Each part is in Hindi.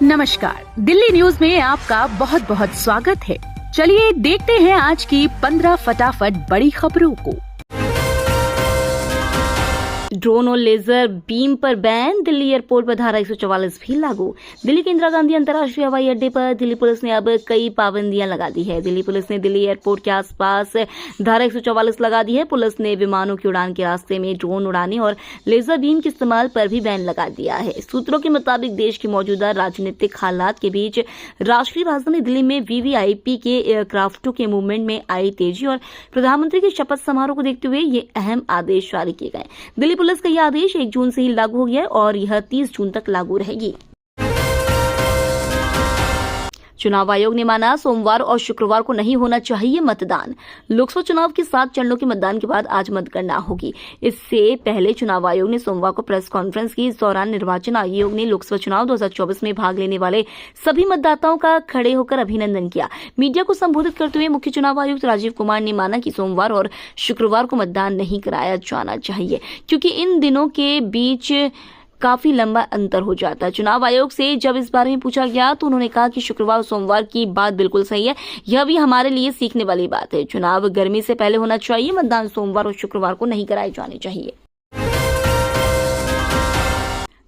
नमस्कार, दिल्ली न्यूज में आपका बहुत बहुत स्वागत है। चलिए देखते हैं आज की 15 फटाफट बड़ी खबरों को। ड्रोन और लेजर बीम पर बैन, दिल्ली एयरपोर्ट पर धारा 144 भी लागू। दिल्ली के इंदिरा गांधी अंतर्राष्ट्रीय हवाई अड्डे पर दिल्ली पुलिस ने अब कई पाबंदियां लगा दी है। दिल्ली पुलिस ने दिल्ली एयरपोर्ट के आसपास धारा 144 लगा दी है। पुलिस ने विमानों की उड़ान के रास्ते में ड्रोन उड़ाने और लेजर बीम के इस्तेमाल पर भी बैन लगा दिया है। सूत्रों के मुताबिक देश की मौजूदा राजनीतिक हालात के बीच राष्ट्रीय राजधानी दिल्ली में वीवीआईपी के एयरक्राफ्टों के मूवमेंट में आई तेजी और प्रधानमंत्री के शपथ समारोह को देखते हुए ये अहम आदेश जारी किए गए। दिल्ली पुलिस का यह आदेश 1 जून से ही लागू हो गया है और यह 30 जून तक लागू रहेगी। चुनाव आयोग ने माना सोमवार और शुक्रवार को नहीं होना चाहिए मतदान। लोकसभा चुनाव के 7 चरणों के मतदान के बाद आज मतगणना होगी। इससे पहले चुनाव आयोग ने सोमवार को प्रेस कॉन्फ्रेंस की। इस दौरान निर्वाचन आयोग ने लोकसभा चुनाव 2024 में भाग लेने वाले सभी मतदाताओं का खड़े होकर अभिनंदन किया। मीडिया को संबोधित करते हुए मुख्य चुनाव आयुक्त राजीव कुमार ने माना कि सोमवार और शुक्रवार को मतदान नहीं कराया जाना चाहिए, क्योंकि इन दिनों के बीच काफी लंबा अंतर हो जाता है। चुनाव आयोग से जब इस बारे में पूछा गया तो उन्होंने कहा कि शुक्रवार और सोमवार की बात बिल्कुल सही है, यह भी हमारे लिए सीखने वाली बात है। चुनाव गर्मी से पहले होना चाहिए, मतदान सोमवार और शुक्रवार को नहीं कराए जाने चाहिए।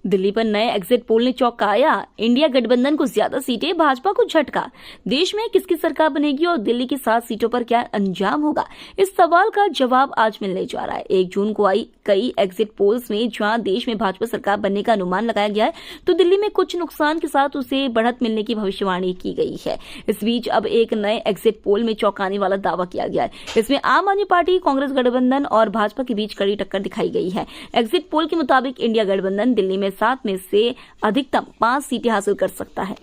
दिल्ली पर नए एग्जिट पोल ने चौंकाया। इंडिया गठबंधन को ज्यादा सीटें, भाजपा को झटका। देश में किसकी सरकार बनेगी और दिल्ली की 7 सीटों पर क्या अंजाम होगा, इस सवाल का जवाब आज मिलने जा रहा है। 1 जून को आई कई एग्जिट पोल्स में जहां देश में भाजपा सरकार बनने का अनुमान लगाया गया है, तो दिल्ली में कुछ नुकसान के साथ उसे बढ़त मिलने की भविष्यवाणी की गई है। इस बीच अब एक नए एग्जिट पोल में चौंकाने वाला दावा किया गया है। इसमें आम आदमी पार्टी, कांग्रेस गठबंधन और भाजपा के बीच कड़ी टक्कर दिखाई गई है। एग्जिट पोल के मुताबिक इंडिया गठबंधन दिल्ली में 7 में से अधिकतम 5 सीटें हासिल कर सकता है।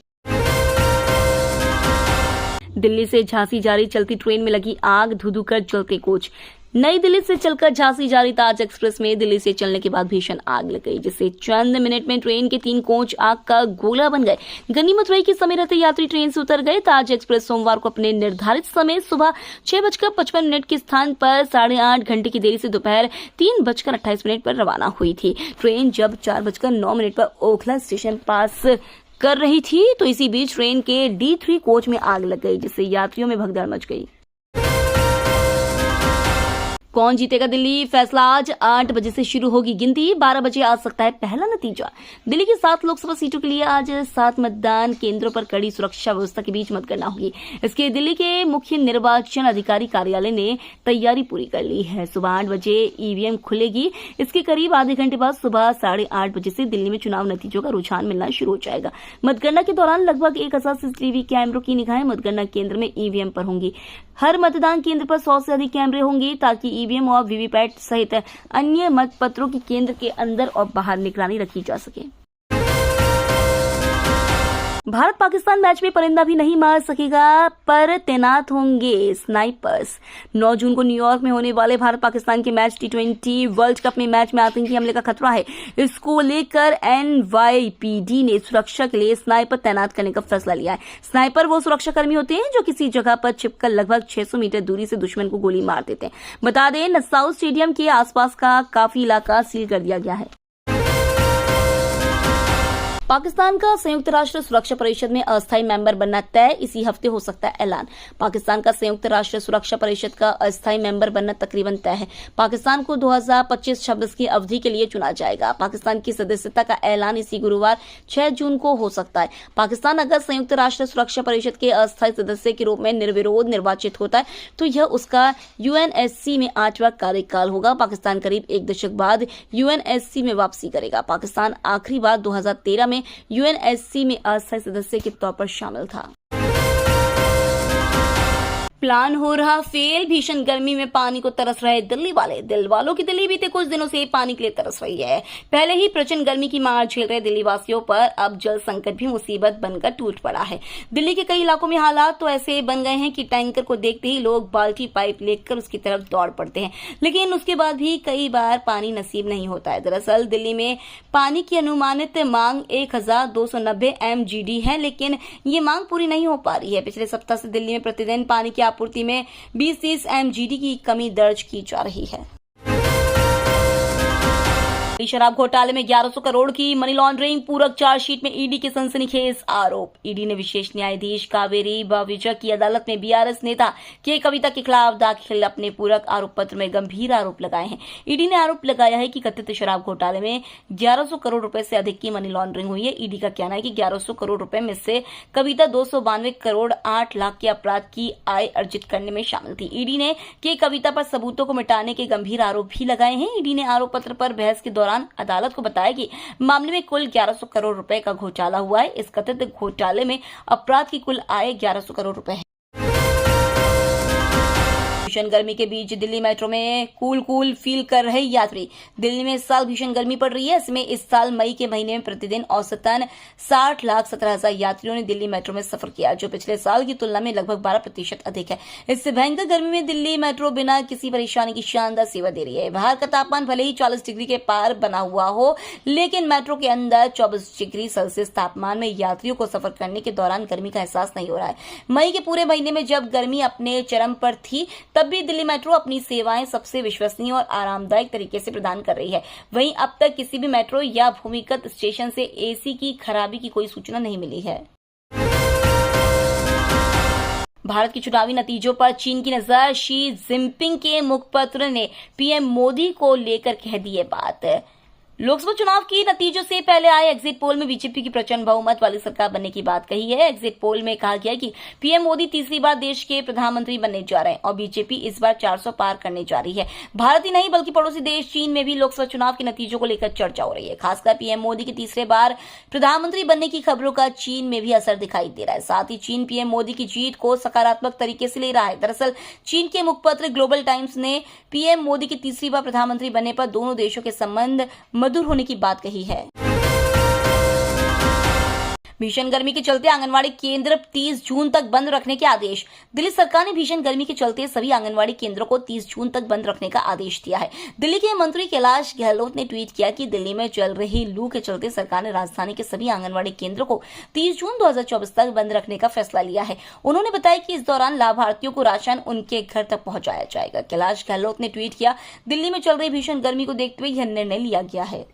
दिल्ली से झांसी जा रही चलती ट्रेन में लगी आग, धू-धू कर जलते कोच। नई दिल्ली से चलकर झांसी जा रही ताज एक्सप्रेस में दिल्ली से चलने के बाद भीषण आग लग गई, जिससे चंद मिनट में ट्रेन के 3 कोच आग का गोला बन गए। गनीमत रही कि समय रहते यात्री ट्रेन से उतर गए। ताज एक्सप्रेस सोमवार को अपने निर्धारित समय सुबह 6:55 के स्थान पर 8.5 घंटे की देरी से दोपहर 3:28 पर रवाना हुई थी। ट्रेन जब 4:09 पर ओखला स्टेशन पास कर रही थी तो इसी बीच ट्रेन के D3 कोच में आग लग गई, जिससे यात्रियों में भगदड़ मच गई। कौन जीतेगा दिल्ली, फैसला आज 8 बजे से शुरू होगी गिनती। 12 बजे आ सकता है पहला नतीजा। दिल्ली की 7 लोकसभा सीटों के लिए आज 7 मतदान केंद्रों पर कड़ी सुरक्षा व्यवस्था के बीच मतगणना होगी। इसके दिल्ली के मुख्य निर्वाचन अधिकारी कार्यालय ने तैयारी पूरी कर ली है। सुबह 8 बजे ईवीएम खुलेगी। इसके करीब आधे घंटे बाद सुबह 8:30 बजे से दिल्ली में चुनाव नतीजों का रुझान मिलना शुरू हो जाएगा। मतगणना के दौरान लगभग 1000 सीसीटीवी कैमरों की निगाहें मतगणना केंद्र में ईवीएम पर होंगी। हर मतदान केंद्र पर 100 से अधिक कैमरे होंगे, ताकि ईवीएम और वीवीपैट सहित अन्य मतपत्रों की केंद्र के अंदर और बाहर निगरानी रखी जा सके। भारत पाकिस्तान मैच में परिंदा भी नहीं मार सकेगा, पर तैनात होंगे स्नाइपर्स। 9 जून को न्यूयॉर्क में होने वाले भारत पाकिस्तान के मैच T20 वर्ल्ड कप में मैच में आतंकी हमले का खतरा है। इसको लेकर NYPD ने सुरक्षा के लिए स्नाइपर तैनात करने का फैसला लिया है। स्नाइपर वो सुरक्षाकर्मी होते हैं जो किसी जगह पर छिपकर लगभग 600 मीटर दूरी से दुश्मन को गोली मार देते हैं। बता दें, नसाउ स्टेडियम के आसपास का काफी इलाका सील कर दिया गया है। पाकिस्तान का संयुक्त राष्ट्र सुरक्षा परिषद में अस्थायी मेंबर बनना तय, इसी हफ्ते हो सकता है ऐलान। पाकिस्तान का संयुक्त राष्ट्र सुरक्षा परिषद का अस्थायी मेंबर बनना तकरीबन तय है। पाकिस्तान को 2025-26 की अवधि के लिए चुना जाएगा। पाकिस्तान की सदस्यता का ऐलान इसी गुरुवार 6 जून को हो सकता है। पाकिस्तान अगर संयुक्त राष्ट्र सुरक्षा परिषद के अस्थायी सदस्य के रूप में निर्विरोध निर्वाचित होता है तो यह उसका UNSC में 8वां कार्यकाल होगा। पाकिस्तान करीब 1 दशक बाद UNSC में वापसी करेगा। पाकिस्तान आखिरी बार 2013 में UNSC में अस्थायी सदस्य के तौर पर शामिल था। प्लान हो रहा फेल, भीषण गर्मी में पानी को तरस रहे दिल्ली वाले। दिल वालों की दिल्ली बीते कुछ दिनों से पानी के लिए तरस रही है। पहले ही प्रचंड गर्मी की मार झेल रहे दिल्ली वासियों पर अब जल संकट भी मुसीबत बनकर टूट पड़ा है। दिल्ली के कई इलाकों में हालात तो ऐसे बन गए हैं कि टैंकर को देखते ही लोग बाल्टी पाइप लेकर उसकी तरफ दौड़ पड़ते हैं, लेकिन उसके बाद भी कई बार पानी नसीब नहीं होता है। दरअसल दिल्ली में पानी की अनुमानित मांग 1290 MGD है, लेकिन ये मांग पूरी नहीं हो पा रही है। पिछले सप्ताह से दिल्ली में प्रतिदिन पानी की आपूर्ति में 20-30 MGD की कमी दर्ज की जा रही है। शराब घोटाले में 1100 करोड़ की मनी लॉन्ड्रिंग पूरक चार्जशीट में ईडी के सनसनीखेज आरोप। ईडी ने विशेष न्यायाधीश कावेरी बाविजा की अदालत में बीआरएस नेता के कविता के खिलाफ दाखिल अपने पूरक आरोप पत्र में गंभीर आरोप लगाए हैं। ईडी ने आरोप लगाया है कि कथित शराब घोटाले में 1100 करोड़ रुपए से अधिक की मनी लॉन्ड्रिंग हुई है। ईडी का कहना है कि 1100 करोड़ रुपए में से कविता 292 करोड़ 8 लाख के अपराध की आय अर्जित करने में शामिल थी। ईडी ने के कविता पर सबूतों को मिटाने के गंभीर आरोप भी लगाए हैं। ईडी ने आरोप पत्र पर बहस के दौरान अदालत को बताया कि मामले में कुल 1100 करोड़ रुपए का घोटाला हुआ है। इस कथित घोटाले में अपराध की कुल आय 1100 करोड़ रुपए है। भीषण गर्मी के बीच दिल्ली मेट्रो में कूल फील कर रहे यात्री। दिल्ली में इस साल भीषण गर्मी पड़ रही है। इसमें इस साल मई के महीने में प्रतिदिन औसतन 60,17,000 यात्रियों ने दिल्ली मेट्रो में सफर किया, जो पिछले साल की तुलना में लगभग 12% अधिक है। इससे भयंकर गर्मी में दिल्ली मेट्रो बिना किसी परेशानी की शानदार सेवा दे रही है। बाहर का तापमान भले ही 40 डिग्री के पार बना हुआ हो, लेकिन मेट्रो के अंदर 24 डिग्री सेल्सियस तापमान में यात्रियों को सफर करने के दौरान गर्मी का एहसास नहीं हो रहा है। मई के पूरे महीने में जब गर्मी अपने चरम पर थी, तब भी दिल्ली मेट्रो अपनी सेवाएं सबसे विश्वसनीय और आरामदायक तरीके से प्रदान कर रही है। वहीं अब तक किसी भी मेट्रो या भूमिगत स्टेशन से एसी की खराबी की कोई सूचना नहीं मिली है। भारत के चुनावी नतीजों पर चीन की नजर। शी जिनपिंग के मुखपत्र ने पीएम मोदी को लेकर कह दी है बात। लोकसभा चुनाव की नतीजों से पहले आए एग्जिट पोल में बीजेपी की प्रचंड बहुमत वाली सरकार बनने की बात कही है। एग्जिट पोल में कहा गया कि पीएम मोदी तीसरी बार देश के प्रधानमंत्री बनने जा रहे हैं और बीजेपी इस बार 400 पार करने जा रही है। भारत ही नहीं बल्कि पड़ोसी देश चीन में भी लोकसभा चुनाव के नतीजों को लेकर चर्चा हो रही है। खासकर पीएम मोदी के तीसरे बार प्रधानमंत्री बनने की खबरों का चीन में भी असर दिखाई दे रहा है। साथ ही चीन पीएम मोदी की जीत को सकारात्मक तरीके से ले रहा है। दरअसल चीन के मुखपत्र ग्लोबल टाइम्स ने पीएम मोदी की तीसरी बार प्रधानमंत्री बनने पर दोनों देशों के संबंध मधुर होने की बात कही है। भीषण गर्मी के चलते आंगनवाड़ी केंद्र 30 जून तक बंद रखने के आदेश। दिल्ली सरकार ने भीषण गर्मी के चलते सभी आंगनवाड़ी केंद्रों को 30 जून तक बंद रखने का आदेश दिया है। दिल्ली के मंत्री कैलाश गहलोत ने ट्वीट किया कि दिल्ली में चल रही लू के चलते सरकार ने राजधानी के सभी आंगनवाड़ी केंद्रों को 30 जून 2024 तक बंद रखने का फैसला लिया है। उन्होंने बताया कि इस दौरान लाभार्थियों को राशन उनके घर तक पहुंचाया जाएगा। कैलाश गहलोत ने ट्वीट किया, दिल्ली में चल रही भीषण गर्मी को देखते हुए यह निर्णय लिया गया है।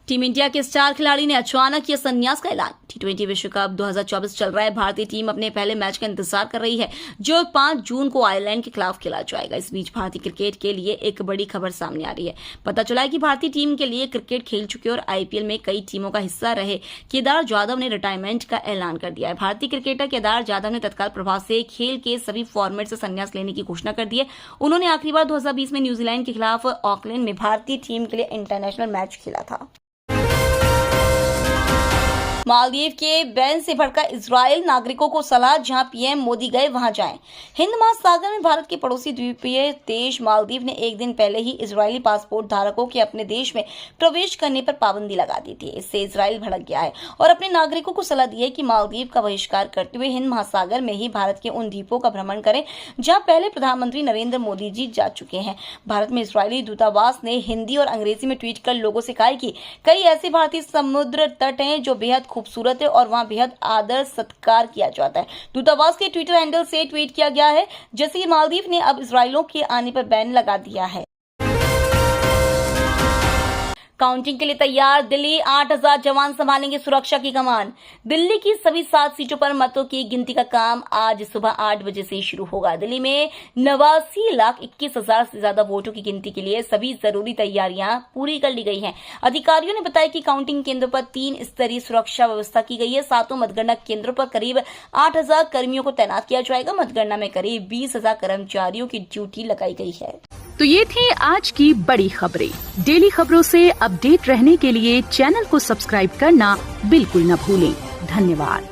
टीम इंडिया के स्टार खिलाड़ी ने अचानक किया संन्यास का ऐलान। T20 विश्व कप 2024 चल रहा है। भारतीय टीम अपने पहले मैच का इंतजार कर रही है, जो 5 जून को आयरलैंड के खिलाफ खेला जाएगा। इस बीच भारतीय क्रिकेट के लिए एक बड़ी खबर सामने आ रही है। पता चला है कि भारतीय टीम के लिए क्रिकेट खेल चुके और आईपीएल में कई टीमों का हिस्सा रहे केदार जाधव ने रिटायरमेंट का ऐलान कर दिया है। भारतीय क्रिकेटर केदार जाधव ने तत्काल प्रभाव से खेल के सभी फॉर्मेट से संन्यास लेने की घोषणा कर दी है। उन्होंने आखिरी बार 2020 में न्यूजीलैंड के खिलाफ ऑकलैंड में भारतीय टीम के लिए इंटरनेशनल मैच खेला था। मालदीव के बैन से भड़का इजरायल, नागरिकों को सलाह, जहां पीएम मोदी गए वहां जाएं। हिंद महासागर में भारत के पड़ोसी द्वीपीय देश मालदीव ने एक दिन पहले ही इजरायली पासपोर्ट धारकों के अपने देश में प्रवेश करने पर पाबंदी लगा दी थी। इससे इजरायल भड़क गया है और अपने नागरिकों को सलाह दी है कि मालदीव का बहिष्कार करते हुए हिंद महासागर में ही भारत के उन द्वीपों का भ्रमण करें जहाँ पहले प्रधानमंत्री नरेंद्र मोदी जी जा चुके हैं। भारत में इजरायली दूतावास ने हिंदी और अंग्रेजी में ट्वीट कर लोगों से कहा है कि कई ऐसे भारतीय समुद्र तट हैं जो बेहद खूबसूरत है और वहां बेहद आदर सत्कार किया जाता है। दूतावास के ट्विटर हैंडल से ट्वीट किया गया है, जैसे कि मालदीव ने अब इजरायलियों के आने पर बैन लगा दिया है। काउंटिंग के लिए तैयार दिल्ली, 8000 जवान संभालेंगे सुरक्षा की कमान। दिल्ली की सभी 7 सीटों पर मतों की गिनती का काम आज सुबह 8 बजे से शुरू होगा। दिल्ली में 89,21,000 से ज्यादा वोटों की गिनती के लिए सभी जरूरी तैयारियां पूरी कर ली गई हैं। अधिकारियों ने बताया कि काउंटिंग केंद्रों पर 3 स्तरीय सुरक्षा व्यवस्था की गई है। 7 मतगणना केंद्रों पर करीब 8000 कर्मियों को तैनात किया जाएगा। मतगणना में करीब 20,000 कर्मचारियों की ड्यूटी लगाई गई है। तो ये थी आज की बड़ी खबरें। डेली खबरों से अपडेट रहने के लिए चैनल को सब्सक्राइब करना बिल्कुल न भूलें। धन्यवाद।